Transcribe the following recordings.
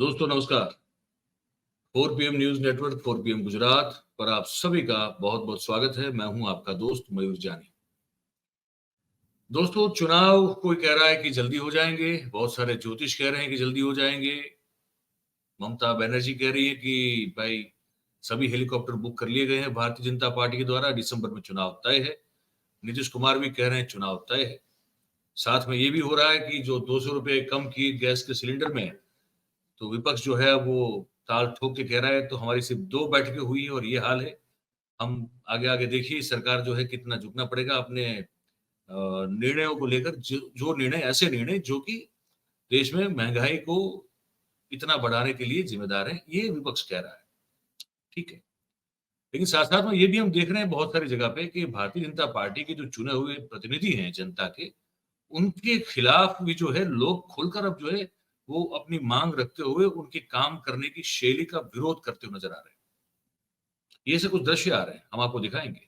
दोस्तों नमस्कार। 4 PM news network 4 PM Gujarat पर आप सभी का बहुत बहुत स्वागत है। मैं हूं आपका दोस्त मयूर जानी। दोस्तों चुनाव कोई कह रहा है कि जल्दी हो जाएंगे, बहुत सारे ज्योतिष कह रहे हैं कि जल्दी हो जाएंगे। ममता बनर्जी कह रही है कि भाई सभी हेलीकॉप्टर बुक कर लिए गए हैं भारतीय जनता पार्टी के द्वारा, दिसंबर में चुनाव तय है। नीतीश कुमार भी कह रहे हैं चुनाव तय है। साथ में ये भी हो रहा है कि जो 200 रुपए कम की गैस के सिलेंडर में, तो विपक्ष जो है वो ताल ठोक के कह रहा है तो हमारी सिर्फ 2 बैठकें हुई है और ये हाल है। हम आगे आगे देखिए सरकार जो है कितना झुकना पड़ेगा अपने निर्णयों को लेकर, जो निर्णय ऐसे निर्णय जो कि देश में महंगाई को इतना बढ़ाने के लिए जिम्मेदार है, ये विपक्ष कह रहा है। ठीक है, लेकिन साथ साथ में ये भी हम देख रहे हैं बहुत सारी जगह पे कि भारतीय जनता पार्टी के जो चुने हुए प्रतिनिधि हैं जनता के, उनके खिलाफ भी जो है लोग खुलकर अब जो है वो अपनी मांग रखते हुए उनके काम करने की शैली का विरोध करते हुए नजर आ रहे हैं। ये से कुछ दृश्य आ रहे हैं, हम आपको दिखाएंगे।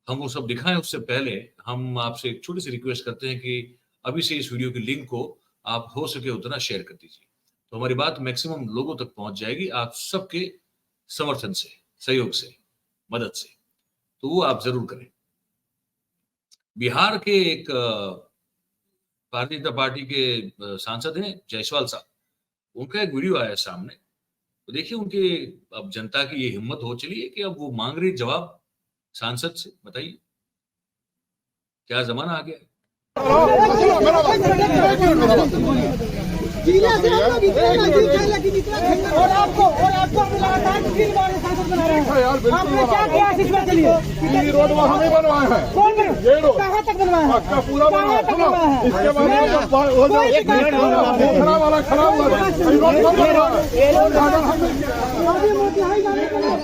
हम वो सब दिखाएं उससे पहले हम आपसे एक छोटी सी रिक्वेस्ट करते हैं कि अभी से इस वीडियो की लिंक को आप हो सके उतना शेयर कर दीजिए, तो हमारी बात मैक्सिमम लोगों तक पहुंच जाएगी आप सबके समर्थन से, सहयोग से, मदद से। तो वो आप जरूर करें। बिहार के एक भारतीय जनता पार्टी के सांसद हैं जायसवाल साहब, उनका एक वीडियो आया सामने। तो देखिए उनके, अब जनता की ये हिम्मत हो चली है कि अब वो मांग रही जवाब सांसद से। बताइए क्या जमाना आ गया है। और आपको लगातार 3 बार सांसद बना रहे हैं। आपने क्या किया इस बात के लिए? ये रोड वहाँ नहीं बनवाया है। कौन ये रोड कहाँ तक बनवाया है? का पूरा कहाँ तक बनवाया है? इसके बाद वो जो एक मिनट खराब वाला खराब हुआ है। ये रोड कब बनवा है? अभी मोतिहारी जाने के लिए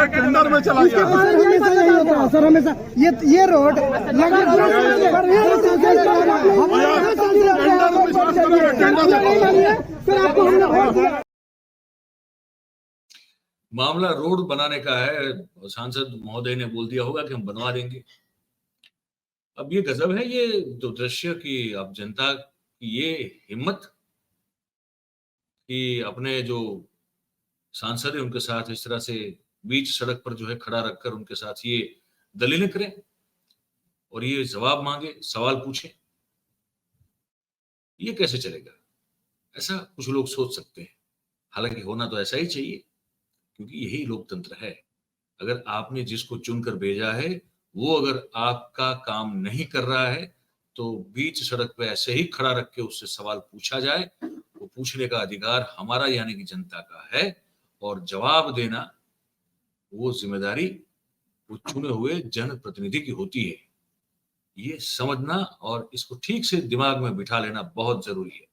टेंडर में चला गया सर। हमेशा ये रोड मामला रोड बनाने का है, सांसद महोदय ने बोल दिया होगा कि हम बनवा देंगे। अब ये गजब है, ये जो दृश्य कि अब जनता की ये हिम्मत कि अपने जो सांसद है उनके साथ इस तरह से बीच सड़क पर जो है खड़ा रखकर उनके साथ ये दलीलें करें और ये जवाब मांगे, सवाल पूछें। ये कैसे चलेगा? ऐसा कुछ लोग सोच सकते हैं, हालांकि होना तो ऐसा ही चाहिए क्योंकि यही लोकतंत्र है। अगर आपने जिसको चुनकर भेजा है वो अगर आपका काम नहीं कर रहा है तो बीच सड़क पे ऐसे ही खड़ा रख के उससे सवाल पूछा जाए। वो पूछने का अधिकार हमारा यानी कि जनता का है और जवाब देना वो जिम्मेदारी वो चुने हुए जनप्रतिनिधि की होती है। ये समझना और इसको ठीक से दिमाग में बिठा लेना बहुत जरूरी है।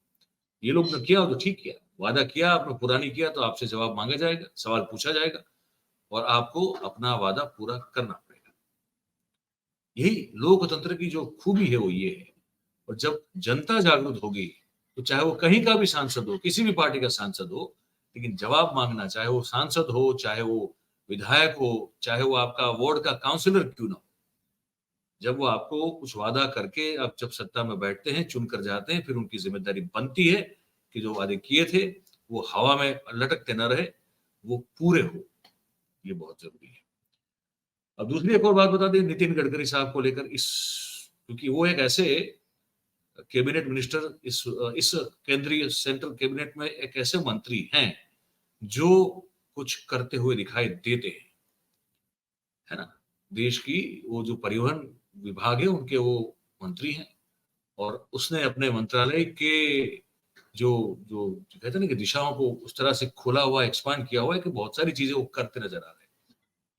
ये लोग ने किया तो ठीक किया, वादा किया आपने, पुरानी किया तो आपसे जवाब मांगा जाएगा, सवाल पूछा जाएगा और आपको अपना वादा पूरा करना पड़ेगा। यही लोकतंत्र की जो खूबी है वो ये है। और जब जनता जागरूक होगी तो चाहे वो कहीं का भी सांसद हो, किसी भी पार्टी का सांसद हो, लेकिन जवाब मांगना, चाहे वो सांसद हो, चाहे वो विधायक हो, चाहे वो आपका वार्ड का काउंसलर क्यों ना हो, जब वो आपको कुछ वादा करके अब जब सत्ता में बैठते हैं, चुनकर जाते हैं, फिर उनकी जिम्मेदारी बनती है कि जो वादे किए थे वो हवा में लटकते न रहे, वो पूरे हो। ये बहुत जरूरी है। अब दूसरी एक और बात बता दें नितिन गडकरी साहब को लेकर, इस क्योंकि वो एक ऐसे कैबिनेट मिनिस्टर, इस केंद्रीय सेंट्रल कैबिनेट में एक ऐसे मंत्री हैं जो कुछ करते हुए दिखाई देते हैं, है ना। देश की वो जो परिवहन विभाग है उनके वो मंत्री हैं और उसने अपने मंत्रालय के जो जो कहते हैं ना कि दिशाओं को उस तरह से खोला हुआ, एक्सपांड किया हुआ है कि बहुत सारी चीजें वो करते नजर आ रहे हैं।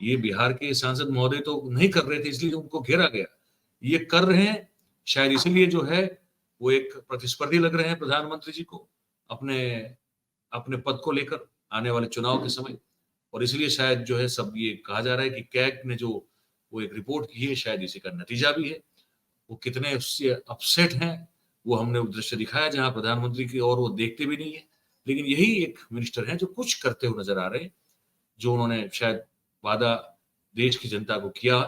ये बिहार के सांसद महोदय तो नहीं कर रहे थे इसलिए उनको घेरा गया, ये कर रहे हैं शायद इसलिए जो है वो एक प्रतिस्पर्धी लग रहे हैं प्रधानमंत्री जी को अपने अपने पद को लेकर आने वाले चुनाव के समय, और इसलिए शायद जो है सब ये कहा जा रहा है कि कैग ने जो वो एक रिपोर्ट की है शायद इसी का नतीजा भी है। वो कितने उससे अपसेट हैं वो हमने वो दृश्य दिखाया जहां प्रधानमंत्री की और वो देखते भी नहीं है, लेकिन यही एक मिनिस्टर हैं जो कुछ करते हुए नजर आ रहे हैं, जो उन्होंने शायद वादा देश की जनता को किया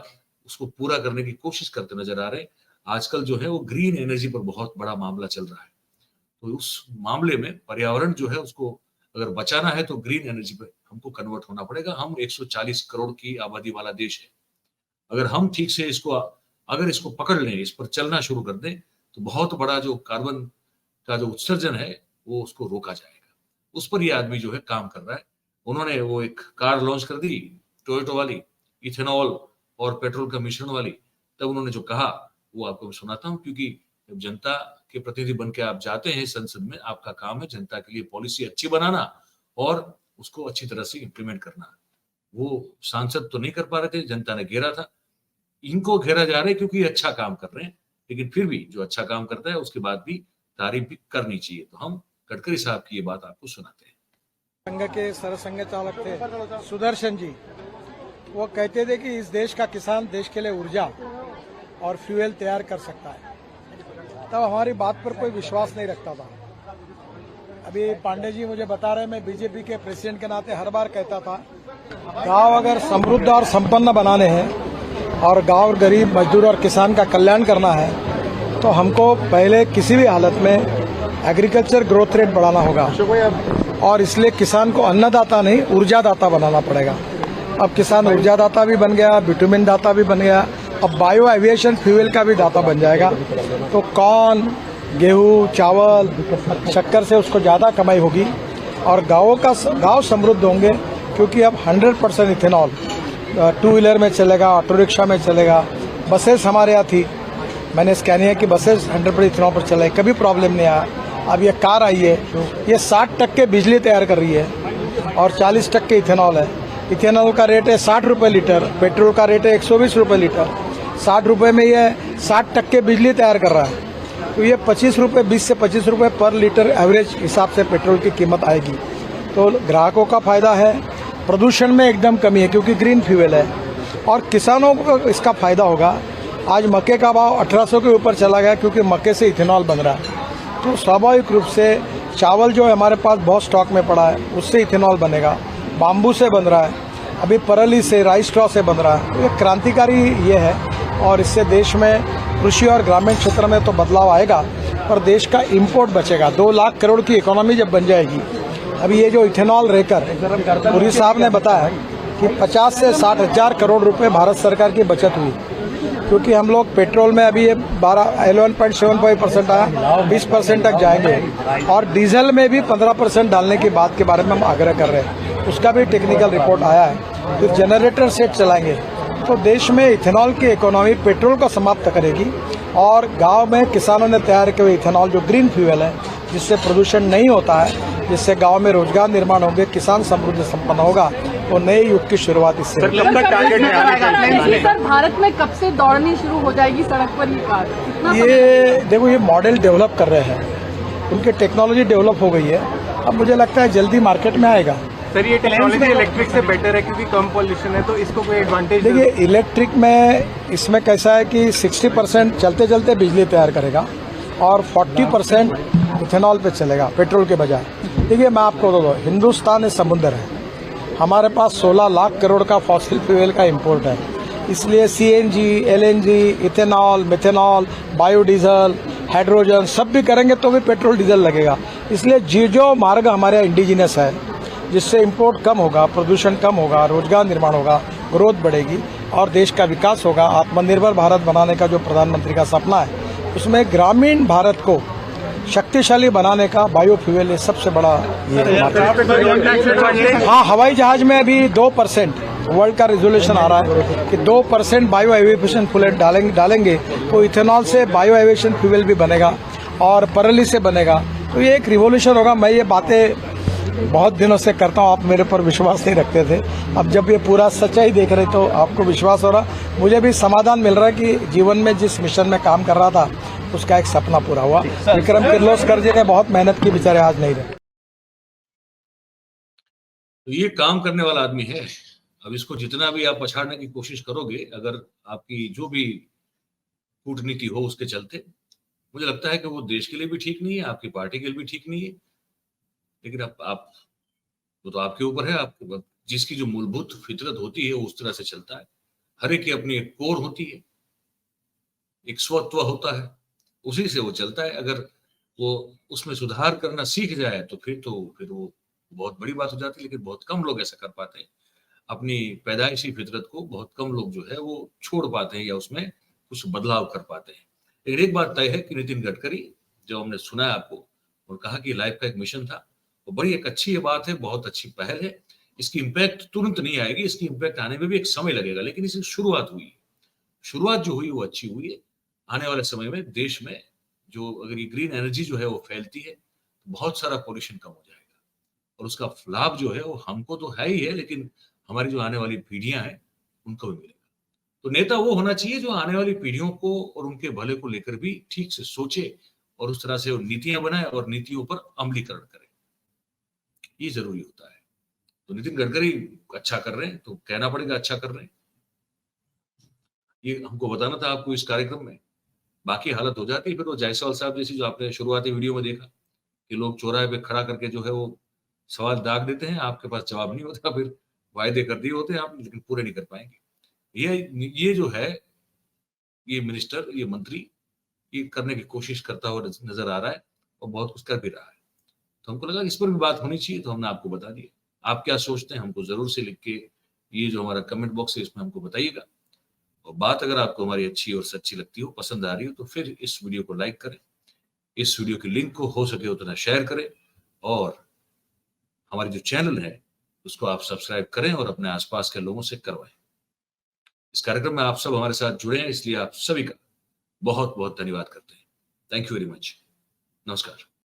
उसको पूरा करने की कोशिश करते नजर आ रहे हैं। आजकल जो है वो ग्रीन एनर्जी पर बहुत बड़ा मामला चल रहा है, तो उस मामले में पर्यावरण जो है उसको अगर बचाना है तो ग्रीन एनर्जी पे हमको कन्वर्ट होना पड़ेगा। हम 140 करोड़ की आबादी वाला देश है, अगर हम ठीक से अगर इसको पकड़ लें, इस पर चलना शुरू कर दें, तो बहुत बड़ा जो कार्बन का जो उत्सर्जन है वो उसको रोका जाएगा। उस पर ये आदमी जो है काम कर रहा है। उन्होंने वो एक कार लॉन्च कर दी टोयोटो वाली, इथेनॉल और पेट्रोल का मिश्रण वाली, तब उन्होंने जो कहा वो आपको मैं सुनाता हूँ, क्योंकि जब जनता के प्रतिनिधि बन के आप जाते हैं संसद में, आपका काम है जनता के लिए पॉलिसी अच्छी बनाना और उसको अच्छी तरह से इम्प्लीमेंट करना। वो सांसद तो नहीं कर पा रहे थे, जनता ने घेरा था, इनको घेरा जा रहा है क्योंकि अच्छा काम कर रहे हैं, लेकिन फिर भी जो अच्छा काम करता है उसके बाद भी तारीफ भी करनी चाहिए। तो हम गडकरी साहब की ये बात आपको सुनाते हैं। संघ के सरसंघ चालक थे सुदर्शन जी, वो कहते थे कि इस देश का किसान देश के लिए ऊर्जा और फ्यूल तैयार कर सकता है। तब हमारी बात पर कोई विश्वास नहीं रखता था। अभी पांडे जी मुझे बता रहे, मैं बीजेपी के प्रेसिडेंट के नाते हर बार कहता था, गांव अगर समृद्ध और संपन्न बनाने हैं और गांव और गरीब मजदूर और किसान का कल्याण करना है तो हमको पहले किसी भी हालत में एग्रीकल्चर ग्रोथ रेट बढ़ाना होगा, और इसलिए किसान को अन्नदाता नहीं ऊर्जादाता बनाना पड़ेगा। अब किसान ऊर्जादाता भी बन गया, बिटुमिन दाता भी बन गया, अब बायो एविएशन फ्यूल का भी दाता बन जाएगा। तो कॉर्न, गेहूं, चावल, शक्कर से उसको ज्यादा कमाई होगी और गांव समृद्ध होंगे, क्योंकि अब 100% इथेनॉल टू व्हीलर में चलेगा, ऑटो रिक्शा में चलेगा। बसेस हमारे यहाँ थी, मैंने स्कैनिया की बसेस 100% इथेनॉल पर चले, कभी प्रॉब्लम नहीं आया। अब ये कार आई है, ये 60% बिजली तैयार कर रही है और 40% इथेनॉल है। इथेनॉल का रेट है 60 रुपये लीटर, पेट्रोल का रेट है 120 रुपये लीटर। 60 रुपये में ये 60% बिजली तैयार कर रहा है, तो ये 25 रुपये, 20 से 25 रुपये पर लीटर एवरेज हिसाब से पेट्रोल की कीमत आएगी। तो ग्राहकों का फायदा है, प्रदूषण में एकदम कमी है क्योंकि ग्रीन फ्यूल है, और किसानों को इसका फायदा होगा। आज मक्के का भाव 1800 के ऊपर चला गया क्योंकि मक्के से इथेनॉल बन रहा है। तो स्वाभाविक रूप से चावल जो हमारे पास बहुत स्टॉक में पड़ा है उससे इथेनॉल बनेगा, बाम्बू से बन रहा है, अभी परली से, राइस स्ट्रॉ से बन रहा है। तो ये क्रांतिकारी ये है, और इससे देश में कृषि और ग्रामीण क्षेत्र में तो बदलाव आएगा, पर देश का इम्पोर्ट बचेगा। 2 लाख करोड़ की इकोनॉमी जब बन जाएगी। अभी ये जो इथेनॉल रहकर पुरी साहब ने बताया कि 50 से 60 हजार करोड़ रुपए भारत सरकार की बचत हुई, क्योंकि हम लोग पेट्रोल में अभी ये 11.75% आया, 20% तक जाएंगे, और डीजल में भी 15% डालने की बात के बारे में हम आग्रह कर रहे हैं। उसका भी टेक्निकल रिपोर्ट आया है। तो जनरेटर सेट चलाएंगे तो देश में इथेनॉल की इकोनॉमी पेट्रोल को समाप्त करेगी, और गांव में किसानों ने तैयार किए हुए इथेनॉल जो ग्रीन फ्यूल है, जिससे प्रदूषण नहीं होता है, जिससे गांव में रोजगार निर्माण होंगे, किसान समृद्ध संपन्न होगा, वो नए युग की शुरुआत इससे। सर, भारत में कब से दौड़नी शुरू हो जाएगी सड़क पर ये कार? ये देखो, ये मॉडल डेवलप कर रहे हैं, उनकी टेक्नोलॉजी डेवलप हो गई है, अब मुझे लगता है जल्दी मार्केट में आएगा। सर, ये टेक्नोलॉजी इलेक्ट्रिक से बेटर है क्योंकि कम पॉल्यूशन है, तो इसको कोई एडवांटेज? देखिए, इलेक्ट्रिक में इसमें कैसा है कि 60% चलते चलते बिजली तैयार करेगा और 40% इथेनॉल पे चलेगा पेट्रोल के बजाय। देखिए, मैं आपको बता दूं, हिंदुस्तान एक समुद्र है, हमारे पास 16 लाख करोड़ का फॉसिल फ्यूल का इम्पोर्ट है, इसलिए CNG, LNG, ethanol, methanol, biodiesel, hydrogen सब भी करेंगे तो भी पेट्रोल डीजल लगेगा। इसलिए जो मार्ग हमारे इंडिजिनस है, जिससे इम्पोर्ट कम होगा, प्रदूषण कम होगा, रोजगार निर्माण होगा, ग्रोथ बढ़ेगी और देश का विकास होगा। आत्मनिर्भर भारत बनाने का जो प्रधानमंत्री का सपना है, उसमें ग्रामीण भारत को शक्तिशाली बनाने का बायोफ्यूल ये सबसे बड़ा ये। हाँ, हवाई जहाज में अभी 2% वर्ल्ड का रेजोल्यूशन आ रहा है कि 2% बायो एविएशन फ्यूल डालेंगे तो इथेनॉल से बायो एविएशन फ्यूल भी बनेगा और परली से बनेगा। तो ये एक रिवोल्यूशन होगा। मैं ये बातें बहुत दिनों से करता हूँ, आप मेरे पर विश्वास नहीं रखते थे, अब जब ये पूरा सच्चाई देख रहे तो आपको विश्वास हो रहा। मुझे भी समाधान मिल रहा है कि जीवन में जिस मिशन में काम कर रहा था उसका एक सपना पूरा हुआ। विक्रम किर्लोस्कर जी ने बहुत मेहनत की, बेचारे आज नहीं रहे। तो ये काम करने वाला आदमी है। अब इसको जितना भी आप पछाड़ने की कोशिश करोगे, अगर आपकी जो भी कूटनीति हो उसके चलते, मुझे लगता है कि वो देश के लिए भी ठीक नहीं है, आपकी पार्टी के लिए भी ठीक नहीं है। लेकिन आप वो तो आपके ऊपर है। आपको जिसकी जो मूलभूत फितरत होती है वो उस तरह से चलता है। हर एक की अपनी एक कोर होती है, एक स्वत्व होता है, उसी से वो चलता है। अगर वो उसमें सुधार करना सीख जाए तो फिर वो बहुत बड़ी बात हो जाती है। लेकिन बहुत कम लोग ऐसा कर पाते हैं। अपनी पैदाइशी फितरत को बहुत कम लोग जो है वो छोड़ पाते हैं या उसमें कुछ बदलाव कर पाते हैं। लेकिन एक बात तय है कि नितिन गडकरी, जब हमने सुना आपको और कहा कि लाइफ का एक मिशन था, वो बड़ी एक अच्छी ये बात है, बहुत अच्छी पहल है। इसकी इम्पैक्ट तुरंत नहीं आएगी, इसकी इम्पैक्ट आने में भी एक समय लगेगा, लेकिन इसकी शुरुआत हुई। शुरुआत जो हुई वो अच्छी हुई है। आने वाले समय में देश में जो अगर ये ग्रीन एनर्जी जो है वो फैलती है तो बहुत सारा पॉल्यूशन कम हो जाएगा और उसका लाभ जो है वो हमको तो है ही है, लेकिन हमारी जो आने वाली पीढ़ियां हैं उनको भी मिलेगा। तो नेता वो होना चाहिए जो आने वाली पीढ़ियों को और उनके भले को लेकर भी ठीक से सोचे और उस तरह से वो नीतियां बनाए और नीतियों पर अमलीकरण करे। ये जरूरी होता है। तो नितिन गडकरी अच्छा कर रहे हैं तो कहना पड़ेगा अच्छा कर रहे हैं। ये हमको बताना था आपको इस कार्यक्रम में। बाकी हालत हो जाती है फिर वो जायसवाल साहब जैसी, जो आपने शुरुआती वीडियो में देखा कि लोग चौराहे पे खड़ा करके जो है वो सवाल दाग देते हैं, आपके पास जवाब नहीं होता, फिर वायदे कर दिए होते हैं आपने लेकिन पूरे नहीं कर पाएंगे। ये जो है, ये मिनिस्टर, ये मंत्री ये करने की कोशिश करता हुआ नजर आ रहा है और बहुत कुछ कर भी रहा है। तो हमको लगा इस पर भी बात होनी चाहिए, तो हमने आपको बता दिया। आप क्या सोचते हैं हमको जरूर से लिख के ये जो हमारा कमेंट बॉक्स है इसमें हमको बताइएगा। और बात अगर आपको हमारी अच्छी और सच्ची लगती हो, पसंद आ रही हो, तो फिर इस वीडियो को लाइक करें, इस वीडियो की लिंक को हो सके उतना शेयर करें और हमारी जो चैनल है उसको आप सब्सक्राइब करें और अपने आसपास के लोगों से करवाएं। इस कार्यक्रम में आप सब हमारे साथ जुड़े हैं, इसलिए आप सभी का बहुत बहुत धन्यवाद करते हैं। Thank you very much. नमस्कार।